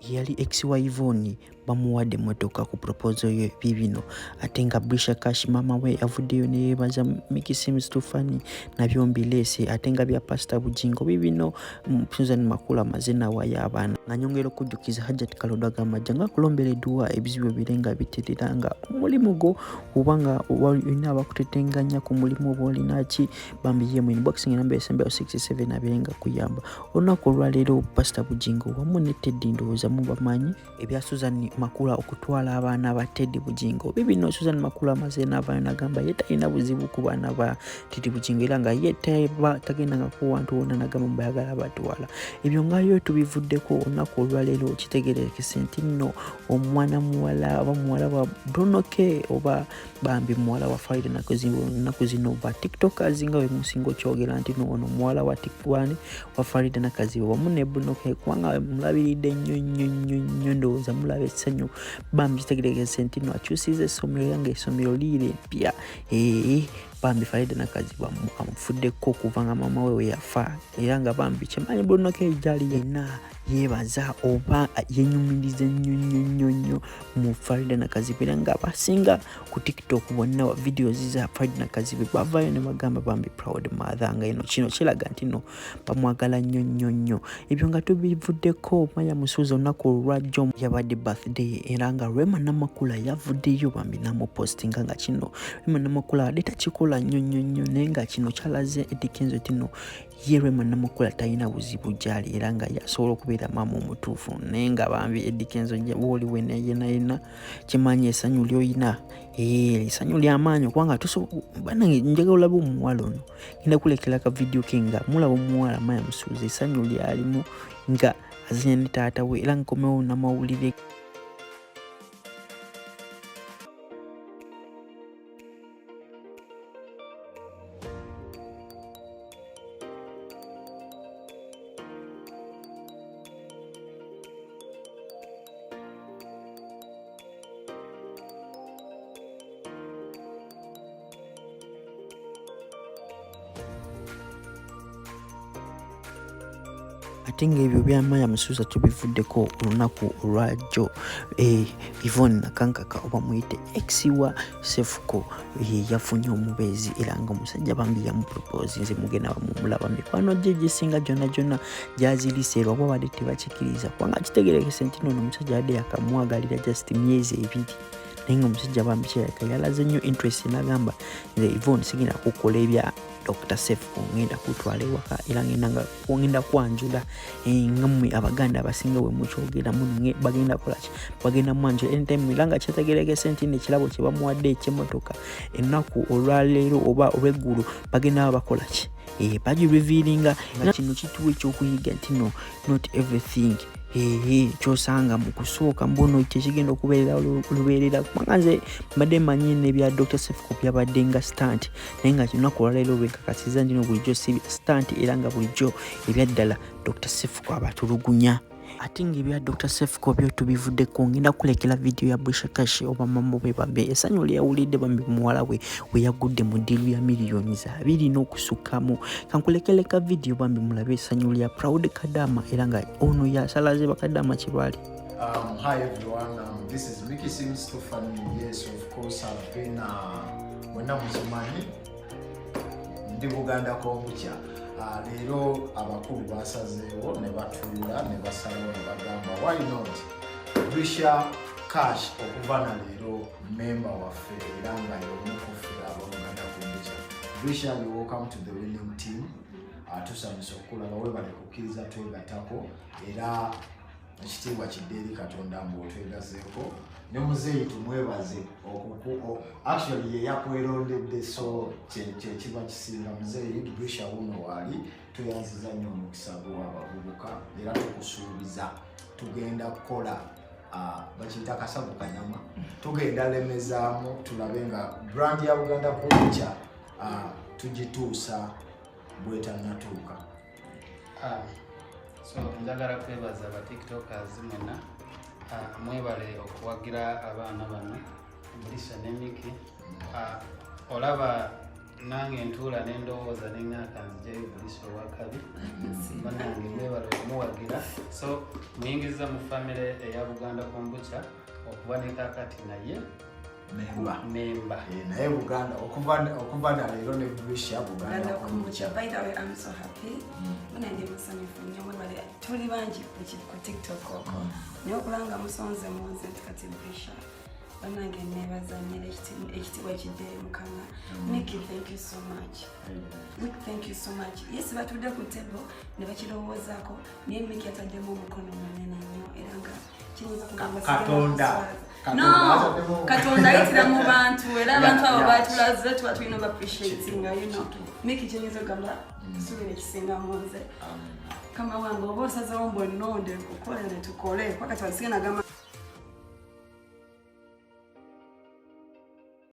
yali ex wa Yvoone bamuwadde emotooka ku proposal ye bibino ate nga Brisha Cash mama we avuddeyo ne yeebaza Mickey Sims Tufani nabyo mbileese ate nga bya Pastor Bujingo bibino Susan Makula mazina wa y'abaana nga nyongera okujjukiza Hajjat Kalodo agamba janga kulombereddwa ebizibu birenga biteteranga omulimu go obanga olina abakutetenganya ku mulimu oba olinaki bambiye mu inboxing number esembe 67 abenga kuyamba olunaku olwaleero Pastor Bujingo wamu ne Teddy ndowooza mu bamanyi ebya Susan Makula okutwala abaana ba Teddy Bujingo bibino Susan Makula amaze n'abaana agamba ye talina buzibu ku baana ba Teddy Bujingo era nga ye tagendanga ku wantu wonna nagamba mbayagala batwala ebyo ngayo tubivuddeko olunaku olwaleero kitegeerekese nti nno omwana muwala oba muwala wa Bronoke oba bambi muwala wa Friday naku zino ba tiktokers nga we musingo kyogera nti no ono muwala wa tikwane wa Friday nakazibu wamu ne Bronoke kubanga mulabiridde nnyo ndowooza mulaba essanyu bambi kitegeerekese nti no akyusiza essomero yange essomero liire mpya bambi Friday nakazibu amufuddeko okuva nga mama we yafa era nga bambi kyemanyi Bronoke gyali yenna yebaza oba yenyumiriza nnyo mu Friday nakazibu era nga abasinga ku TikTok bonna wa videos za Friday nakazibu bavayo ne bagamba bambi proud mother nga eno kino kiraga nti no bamwagala nnyo ebyo nga tubivuddeko Maya Musuuza olunaku olwajjo yabadde birthday era nga Rema Namakula yavuddeyo bambi namupostinga nga kino Rema Namakula adde takikola nnyo naye nga kino kyalaze edikenzo tino ye Rema Namakula talina buzibu gyali era nga yasobola okubeera maama omutuufu naye nga bambi edikenzo woliwe naye kimanyi essanyu ly'olina essanyu ly'amaanyi kubanga banange njagala olaba omuwala ono ngenda kulekera ka video ke nga mulaba omuwala Maya Musuuza essanyu lyalimu nga azinya ne taata we era nkomewo n'amawulire ate ng'ebyo bya Maya Musuuza tubivuddeko olunaku olwajjo Yvoone Nakankaka oba muyite ex wa Cephco yafunye omubeezi era nga omusajja bambi yamupropose nze mugenda bamumulaba mikwano gye gisinga gyonna gyaziriseerwa oba badde tebakikiriza kubanga kitegeerekese nti nono omusajja adde yakamwagalira just myezi 2 naye nga omusajja bambi kyereka yalaze nnyo interest n'agamba nze Yvoone sigenda kukola ebya Dr Cephco ngenda kutwala ewaka era ngenda kwanjula ngammwe abaganda abasinga we mukyogera muno bagenda kolaki bagenda mwanjula anytime era nga kyetegeerekese nti nekirabo kye bamuwadde ekyemotoka ennaku olwaleero oba olw'eggulu bagenda bakolaki bagirevealinga nga kino kituwa ekyokuyiga nti no not everything kyosanga mu kusooka mbono kyekigenda okubeerera kubanga nze mbadde manyi n'ebya Dr Cephco byabadde nga stunt naye nga kinaku olwaleero lwenkakasiza ndino bulijjo si stunt era nga bulijjo ebyaddala Dr Cephco abatulugunya ate ng'ebya Dr Cephco byo tubivuddeko ngenda kulekera video ya Brisha Cash oba mama we bambi essanyu lyawulidde bambi muwala we yagudde mu ddiiru ya miliyoni 2 n'okusukkamu kankulekereka video bambi mulabe essanyu lya Proud Kadama era nga ono yasalaze bakadama kye bali. Hi everyone, this is Mickey Sims Tufani. Yes, of course I've been mwena muzimanyi ndi Buganda Kombucha. Leero abakulu basazeewo ne batuula ne basalawo ne bagamba why not Brisha Cash okuva na leero member waffe era nga y'omukufu ab'Obuganda Kombucha. Brisha, you welcome to the winning team. Tusanyusa okulaba webale kukkiriza twegatako era ekitiibwa kidde eri Katonda mbw'otwegazeeko ne muzeeyi tumwebaze actually ye yakwerondedde so kyekiba kisinga muzeeyi Brisha wuno waali tuyanziza nnyo omukisa gw'abavubuka era tukusuubiza tugenda kukola bakiyita kasavu kanyama tugenda lemezaamu tulabe nga brand ya Buganda Kombucha tugituusa bwetannatuuka. So njagala kwebaza aba tiktokers mwena mwebale okuwagira abaana bano Brisha ne Mickey olaba nange ntuula n'endowooza n'engaka nzijayo buliso olwakabi banange mwebala okumuwagira so muyingiza mu famire eya Buganda Kombucha okuba ne kakati naye memba naye Buganda okuva na leero ne Bulisha Buganda Kombucha. By the way, I'm so happy banange musanyufu nnyo mwebale tuli bangi ku TikTok oko naye okulanga musonze munze kati Bulisha banange nebazanyira ekitiibwa ekiddeyo Mukama. Mickey, thank you so much. Thank you so much. Yes, batudde ku table ne bakirowoozaako naye Mickey ataddemu omukono munene nnyo era nga kiyinza kugamba Katonda ayitira mu bantu era abantu abo batulaze tuba tulina appreciating, you know. Mickey kiyinza kugamba tusuubira ekisinga mu nze. Kama wange oba osazewo mbwennonde nkukolere tukole kwakati wasiga nagamba